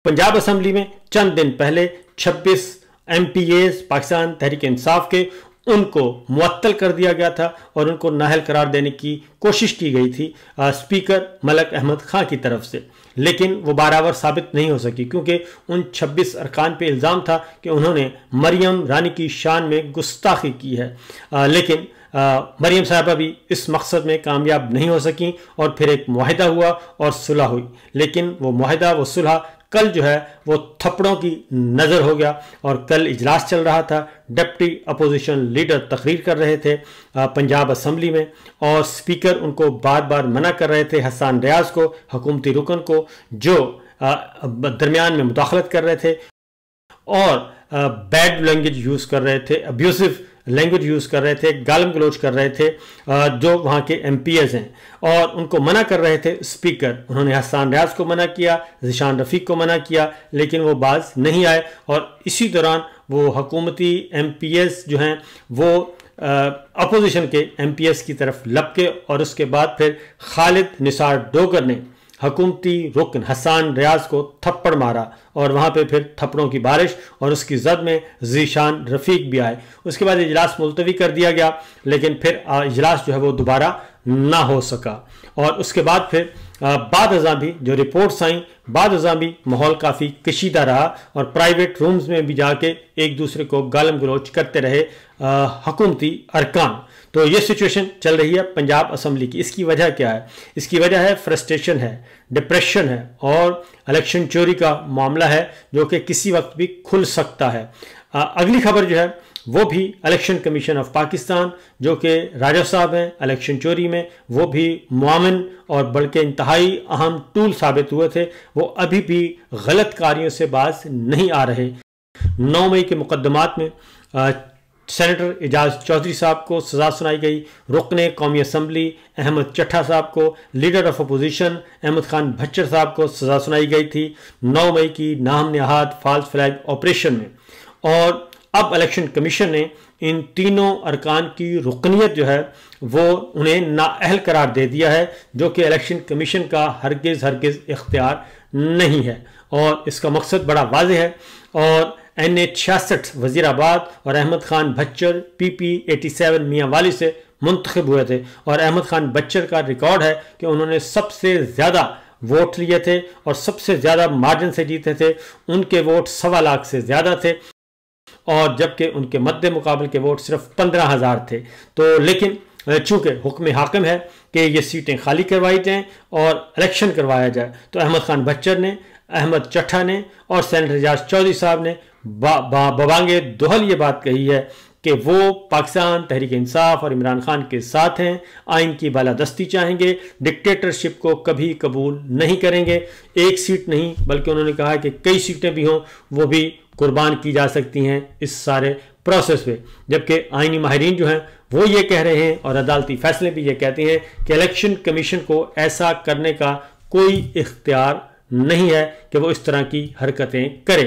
Punjab assembly में चंद दिन पहले 26 MPAs पाकिस्तान तहरीक इंसाफ के उनको मुअत्तल कर दिया गया था और उनको नाअहल करार देने की कोशिश की गई थी स्पीकर मलक अहमद खां की तरफ से, लेकिन वो बारावर साबित नहीं हो सकी क्योंकि उन 26 अरकान पे इल्ज़ाम था कि उन्होंने मरियम रानी की शान में गुस्ताखी की है। लेकिन मरियम साहबा भी इस मकसद में कामयाब नहीं हो सकी और फिर एक मुआहिदा हुआ और सुलह हुई, लेकिन वो मुआहिदा वो सुलह कल जो है वो थप्पड़ों की नज़र हो गया। और कल इजलास चल रहा था, डिप्टी अपोजिशन लीडर तकरीर कर रहे थे पंजाब असम्बली में और स्पीकर उनको बार बार मना कर रहे थे, हसन रियाज को, हुकूमती रुकन को, जो दरमियान में मुदाखलत कर रहे थे और बैड लैंग्वेज यूज़ कर रहे थे, अब्यूसिव लैंग्वेज यूज़ कर रहे थे, गालम गलोच कर रहे थे जो वहाँ के MPAs हैं और उनको मना कर रहे थे स्पीकर। उन्होंने हसन रियाज को मना किया, ज़ीशान रफ़ीक को मना किया, लेकिन वो बाज नहीं आए और इसी दौरान वो हुकूमती MPAs जो हैं वो अपोजिशन के MPAs की तरफ लपके और उसके बाद फिर खालिद निसार डोगर ने हुकूमती रुकन हसन रियाज को थप्पड़ मारा और वहाँ पे फिर थप्पड़ों की बारिश और उसकी जद में ज़ीशान रफ़ीक भी आए। उसके बाद इजलास मुलतवी कर दिया गया, लेकिन फिर इजलास जो है वो दोबारा ना हो सका और उसके बाद फिर बाद अज़ां भी जो रिपोर्ट्स आई, बाद अज़ां भी माहौल काफ़ी कशीदा रहा और प्राइवेट रूम्स में भी जाके एक दूसरे को गालम गलोच करते रहे हुकूमती अरकान। तो ये सिचुएशन चल रही है पंजाब असम्बली की। इसकी वजह क्या है? इसकी वजह है फ्रस्ट्रेशन है, डिप्रेशन है और इलेक्शन चोरी का मामला है जो कि किसी वक्त भी खुल सकता है। अगली खबर जो है वो भी इलेक्शन कमीशन ऑफ पाकिस्तान जो कि राजा साहब हैं इलेक्शन चोरी में, वो भी मुआमिन और बल्कि इंतहाई अहम टूल साबित हुए थे, वो अभी भी गलत कार्यों से बाज नहीं आ रहे। 9 मई के मुकदमात में सेनेटर एजाज चौधरी साहब को सज़ा सुनाई गई, रुकने कौमी असम्बली अहमद चट्ठा साहब को, leader of opposition Ahmad Khan Bhachchar साहब को सज़ा सुनाई गई थी 9 मई की नाहम नहाद फॉल्स फ्लैग ऑपरेशन में। और अब इलेक्शन कमीशन ने इन तीनों अरकान की रुकनीत जो है वो उन्हें नाअहल करार दे दिया है, जो कि इलेक्शन कमीशन का हरगिज़ इख्तियार नहीं है और इसका मकसद बड़ा वाज़ेह है। और NA 66 वज़ीराबाद और अहमद खान भच्चर PP 87 मियाँ वाली से मुंतखब हुए थे और अहमद खान भच्चर का रिकॉर्ड है कि उन्होंने सबसे ज़्यादा वोट लिए थे और सबसे ज़्यादा मार्जिन से जीते थे। उनके वोट 1.25 लाख से ज़्यादा थे और जबकि उनके मद्दे मुकाबले के वोट सिर्फ 15,000 थे। तो लेकिन चूँकि हुक्म हाकिम है कि ये सीटें खाली करवाई जाएँ और इलेक्शन करवाया जाए, तो अहमद खान भच्चर ने, अहमद चट्ठा ने और सेनेटर एजाज चौधरी साहब ने बबांगे दोहल ये बात कही है कि वो पाकिस्तान तहरीक इंसाफ और इमरान खान के साथ हैं, आइन की बालादस्ती चाहेंगे, डिक्टेटरशिप को कभी कबूल नहीं करेंगे। एक सीट नहीं बल्कि उन्होंने कहा कि कई सीटें भी हों वो भी कुर्बान की जा सकती हैं इस सारे प्रोसेस पे। जबकि आइनी माहिरीन जो हैं वो ये कह रहे हैं और अदालती फैसले भी ये कहते हैं कि इलेक्शन कमीशन को ऐसा करने का कोई इख्तियार नहीं है कि वो इस तरह की हरकतें करे।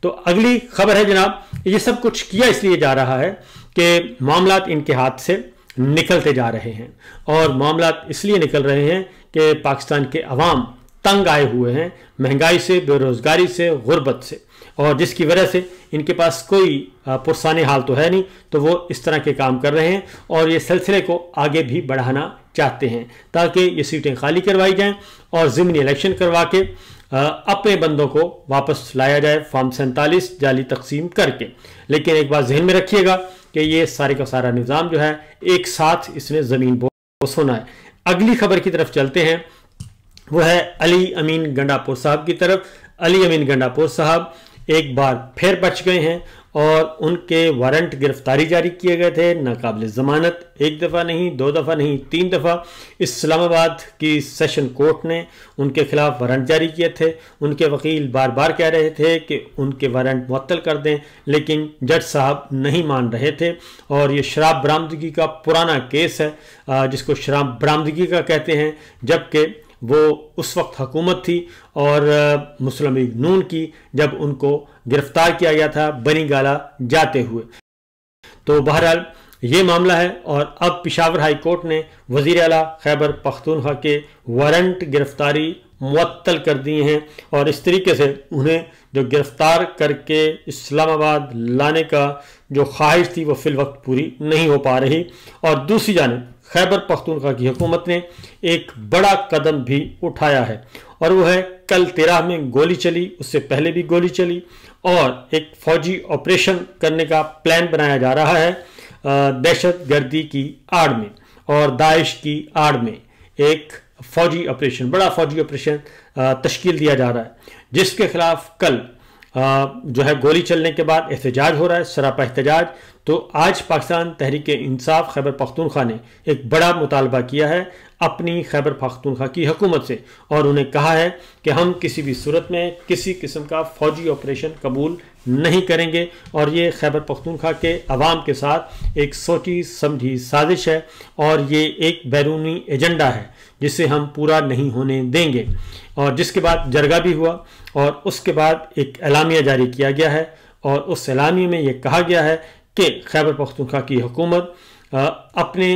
तो अगली खबर है जनाब, ये सब कुछ किया इसलिए जा रहा है कि मामलात इनके हाथ से निकलते जा रहे हैं और मामलात इसलिए निकल रहे हैं कि पाकिस्तान के अवाम तंग आए हुए हैं महंगाई से, बेरोज़गारी से, गुर्बत से, और जिसकी वजह से इनके पास कोई पुरसाने हाल तो है नहीं, तो वो इस तरह के काम कर रहे हैं और ये सिलसिले को आगे भी बढ़ाना चाहते हैं ताकि ये सीटें खाली करवाई जाएं और ज़िमनी इलेक्शन करवा के अपने बंदों को वापस लाया जाए फॉर्म 47 जाली तकसीम करके। लेकिन एक बात जहन में रखिएगा कि ये सारे का सारा निज़ाम जो है एक साथ इसने ज़मीन बोस होना है। अगली खबर की तरफ चलते हैं, वो है अली अमीन गंडापुर साहब की तरफ। अली अमीन गंडापुर साहब एक बार फिर बच गए हैं और उनके वारंट गिरफ्तारी जारी किए गए थे नाकाबिल ज़मानत, एक दफ़ा नहीं, 2 दफ़ा नहीं, 3 दफ़ा। इस्लामाबाद की सेशन कोर्ट ने उनके खिलाफ वारंट जारी किए थे। उनके वकील बार बार कह रहे थे कि उनके वारंट मुअत्तल कर दें, लेकिन जज साहब नहीं मान रहे थे। और ये शराब बरामदगी का पुराना केस है जिसको शराब बरामदगी का कहते हैं, जबकि वो उस वक्त हुकूमत थी और मुस्लिम लीग नून की जब उनको गिरफ्तार किया गया था बनी गाला जाते हुए। तो बहरहाल ये मामला है और अब पेशावर हाई कोर्ट ने वज़ीर आला खैबर पख्तूनख्वा के वारंट गिरफ्तारी मुअत्तल कर दिए हैं और इस तरीके से उन्हें जो गिरफ्तार करके इस्लामाबाद लाने का जो ख्वाहिश थी वो फिल वक्त पूरी नहीं हो पा रही। और दूसरी जानिब खैबर पख्तूनख्वा की हुकूमत ने एक बड़ा कदम भी उठाया है और वो है कल 13 में गोली चली, उससे पहले भी गोली चली और एक फौजी ऑपरेशन करने का प्लान बनाया जा रहा है दहशत गर्दी की आड़ में और दाइश की आड़ में एक फौजी ऑपरेशन, बड़ा फौजी ऑपरेशन तश्कील दिया जा रहा है, जिसके खिलाफ कल जो है गोली चलने के बाद एहतजाज हो रहा है, सरापा एहतजाज। तो आज पाकिस्तान तहरीक इंसाफ खैबर पख्तूनख्वा ने एक बड़ा मुतालबा किया है अपनी खैबर पख्तूनख्वा की हुकूमत से और उन्हें कहा है कि हम किसी भी सूरत में किसी किस्म का फौजी ऑपरेशन कबूल नहीं करेंगे और ये खैबर पख्तूनख्वा के अवाम के साथ एक सोची समझी साजिश है और ये एक बैरूनी एजेंडा है जिसे हम पूरा नहीं होने देंगे। और जिसके बाद जरगा भी हुआ और उसके बाद एक एलामिया जारी किया गया है और उस एलामिया में ये कहा गया है कि खैबर पख्तूनख्वा की हुकूमत अपने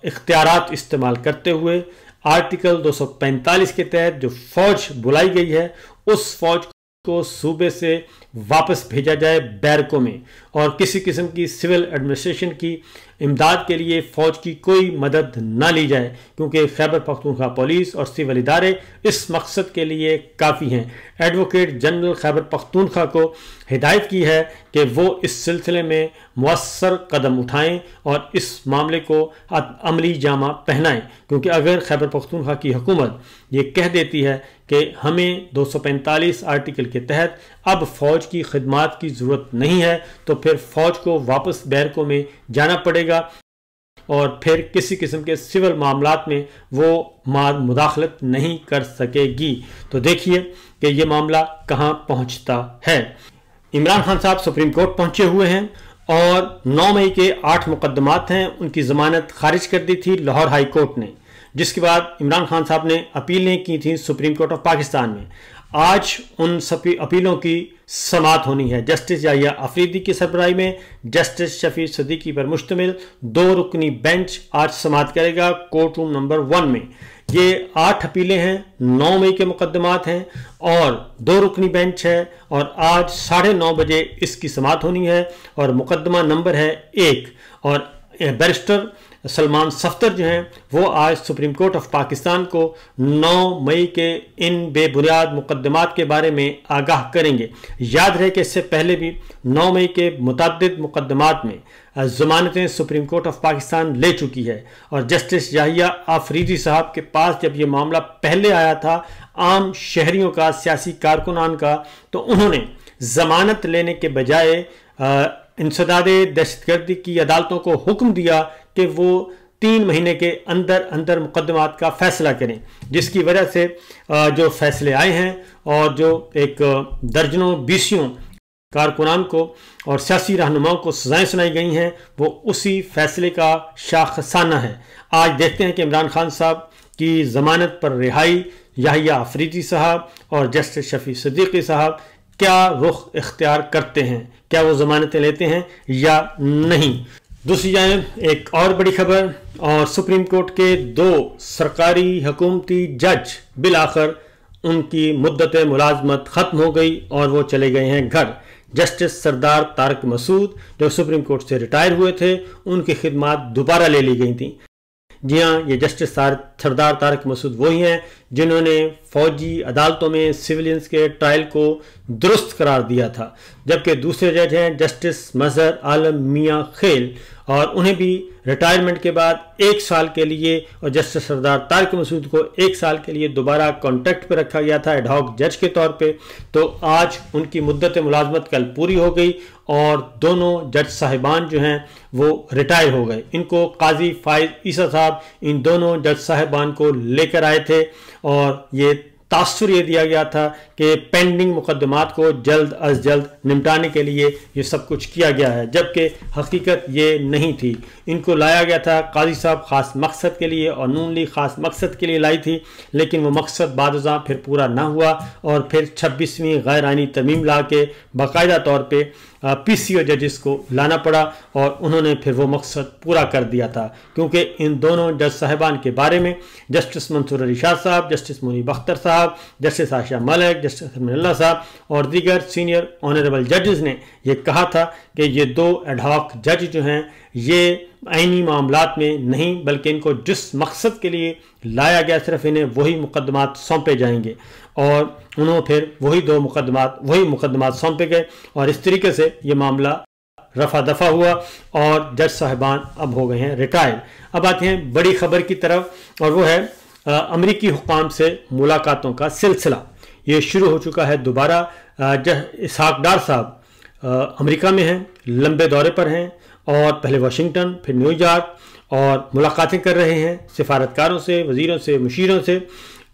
इख्तियारात इस्तेमाल करते हुए आर्टिकल 245 के तहत जो फौज बुलाई गई है उस फौज को सूबे से वापस भेजा जाए बैरकों में और किसी किस्म की सिविल एडमिनिस्ट्रेशन की इमदाद के लिए फौज की कोई मदद ना ली जाए, क्योंकि खैबर पख्तूनख्वा पुलिस और सिविल इदारे इस मकसद के लिए काफ़ी हैं। एडवोकेट जनरल खैबर पख्तूनख्वा को हिदायत की है कि वो इस सिलसिले में मुअस्सर कदम उठाएं और इस मामले को अमली जामा पहनाएं, क्योंकि अगर खैबर पख्तूनख्वा की हुकूमत ये कह देती है कि हमें 245 आर्टिकल के तहत अब फौज की खिदमात की ज़रूरत नहीं है तो फिर फौज को वापस बैरकों में जाना पड़ेगा और फिर किसी किस्म के सिविल मामलात में वो मुदाखलत नहीं कर सकेगी। तो देखिए कि ये मामला कहाँ पहुँचता है। इमरान खान साहब सुप्रीम कोर्ट पहुँचे हुए हैं और 9 मई के 8 मुकदमात हैं, उनकी ज़मानत खारिज कर दी थी लाहौर हाई कोर्ट ने, जिसके बाद इमरान खान साहब ने अपीलें की थी सुप्रीम कोर्ट ऑफ पाकिस्तान में। आज उन सभी अपीलों की समाअत होनी है। जस्टिस याहिया अफरीदी की सरबराही में जस्टिस शफी सदीकी पर मुश्तमिल 2 रुकनी बेंच आज समाअत करेगा कोर्ट रूम नंबर 1 में। ये 8 अपीलें हैं, 9 मई के मुकदमात हैं और 2 रुकनी बेंच है और आज 9:30 बजे इसकी समाअत होनी है और मुकदमा नंबर है 1 और बैरिस्टर सलमान सफ्तर जो हैं वो आज सुप्रीम कोर्ट ऑफ पाकिस्तान को 9 मई के इन बेबुनियाद मुकदमात के बारे में आगाह करेंगे। याद रहे कि इससे पहले भी 9 मई के मुतअद्दिद मुकदमात में ज़मानतें सुप्रीम कोर्ट ऑफ पाकिस्तान ले चुकी है और जस्टिस याहिया अफरीदी साहब के पास जब ये मामला पहले आया था आम शहरियों का, सियासी कारकुनान का, तो उन्होंने ज़मानत लेने के बजाय इंसदादे दहशतगर्दी की अदालतों को हुक्म दिया कि वो 3 महीने के अंदर अंदर मुकदमात का फैसला करें, जिसकी वजह से जो फैसले आए हैं और जो एक दर्जनों बीसियों कारकुनान को और सियासी रहनुमाओं को सजाएं सुनाई गई हैं वो उसी फैसले का शाखसाना है। आज देखते हैं कि इमरान खान साहब की ज़मानत पर रिहाई याहिया अफरीदी साहब और जस्टिस शफी सदीकी साहब क्या रुख इख्तियार करते हैं, क्या वो ज़मानतें लेते हैं या नहीं। दूसरी जानिब एक और बड़ी खबर और सुप्रीम कोर्ट के 2 सरकारी हुकूमती जज बिलाखिर उनकी मुद्दत मुलाजमत ख़त्म हो गई और वो चले गए हैं घर। जस्टिस सरदार तारक मसूद जो सुप्रीम कोर्ट से रिटायर हुए थे उनकी खिदमात दोबारा ले ली गई थी। जी हाँ, ये जस्टिस सरदार तारक मसूद वही हैं जिन्होंने फौजी अदालतों में सिविलियंस के ट्रायल को दुरुस्त करार दिया था, जबकि दूसरे जज हैं जस्टिस मजहर आलम मियाँ खेल और उन्हें भी रिटायरमेंट के बाद 1 साल के लिए और जस्टिस सरदार तारक मसूद को 1 साल के लिए दोबारा कॉन्ट्रैक्ट पर रखा गया था एडहॉक जज के तौर पे। तो आज उनकी मुद्दत मुलाजमत कल पूरी हो गई और दोनों जज साहिबान जो हैं वो रिटायर हो गए। इनको काजी फाइज ईसा साहब इन दोनों जज साहिबान को लेकर आए थे और ये तासुर ये दिया गया था कि पेंडिंग मुकदमात को जल्द अज जल्द निपटाने के लिए ये सब कुछ किया गया है, जबकि हकीकत ये नहीं थी। इनको लाया गया था काजी साहब ख़ास मकसद के लिए और नून लीग ख़ास मकसद के लिए लाई थी, लेकिन वो मकसद बादशाह फिर पूरा ना हुआ और फिर 26वीं गैर आइनी तरमीम ला के बाकायदा तौर पर PCO जजेस को लाना पड़ा और उन्होंने फिर वो मकसद पूरा कर दिया था, क्योंकि इन दोनों जज साहिबान के बारे में जस्टिस मंसूर अली शाह साहब, जस्टिस मुनीब अख्तर साहब, जस्टिस आयशा मलिक, जस्टिस अल्लाह साहब और दीगर सीनियर ऑनरेबल जजेस ने ये कहा था कि ये दो एडहॉक जज जो हैं ये आइनी मामलात में नहीं बल्कि इनको जिस मकसद के लिए लाया गया सिर्फ इन्हें वही मुकदमात सौंपे जाएंगे, और उन्होंने फिर वही मुकदमात सौंपे गए और इस तरीके से ये मामला रफा दफा हुआ और जज साहिबान अब हो गए हैं रिटायर्ड। अब आते हैं बड़ी खबर की तरफ और वो है अमरीकी हुक्काम से मुलाकातों का सिलसिला। ये शुरू हो चुका है दोबारा। जज इसहाक डार साहब अमेरिका में हैं, लंबे दौरे पर हैं और पहले वाशिंगटन फिर न्यूयॉर्क और मुलाकातें कर रहे हैं सिफारतकारों से, वजीरों से, मुशीरों से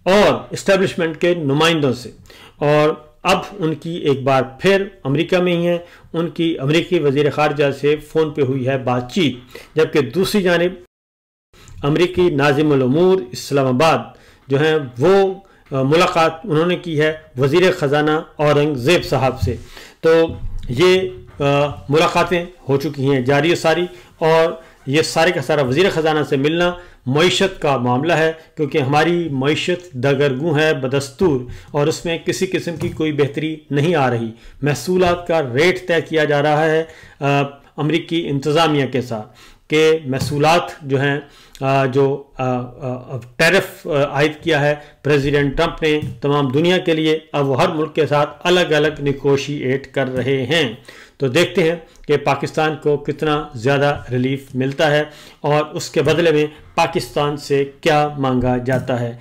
और इस्टेब्लिशमेंट के नुमाइंदों से, और अब उनकी एक बार फिर अमेरिका में ही है। उनकी अमेरिकी वजीर खारजा से फ़ोन पे हुई है बातचीत, जबकि दूसरी जानिब अमेरिकी नाज़िमुल उमूर इस्लामाबाद जो हैं वो मुलाकात उन्होंने की है वजीर ख़जाना औरंगज़ेब साहब से। तो ये मुलाकातें हो चुकी हैं जारी और सारी, और ये सारे का सारा वज़ीर ख़जाना से मिलना मईशत का मामला है, क्योंकि हमारी मईशत दगरगू है बदस्तूर और उसमें किसी किस्म की कोई बेहतरी नहीं आ रही। महसूलात का रेट तय किया जा रहा है अमरीकी इंतज़ामिया के साथ कि महसूलात जो हैं जो टैरिफ आयद किया है प्रेसिडेंट ट्रंप ने तमाम दुनिया के लिए, अब वो हर मुल्क के साथ अलग अलग निगोशिएट कर रहे हैं। तो देखते हैं कि पाकिस्तान को कितना ज़्यादा रिलीफ मिलता है और उसके बदले में पाकिस्तान से क्या मांगा जाता है।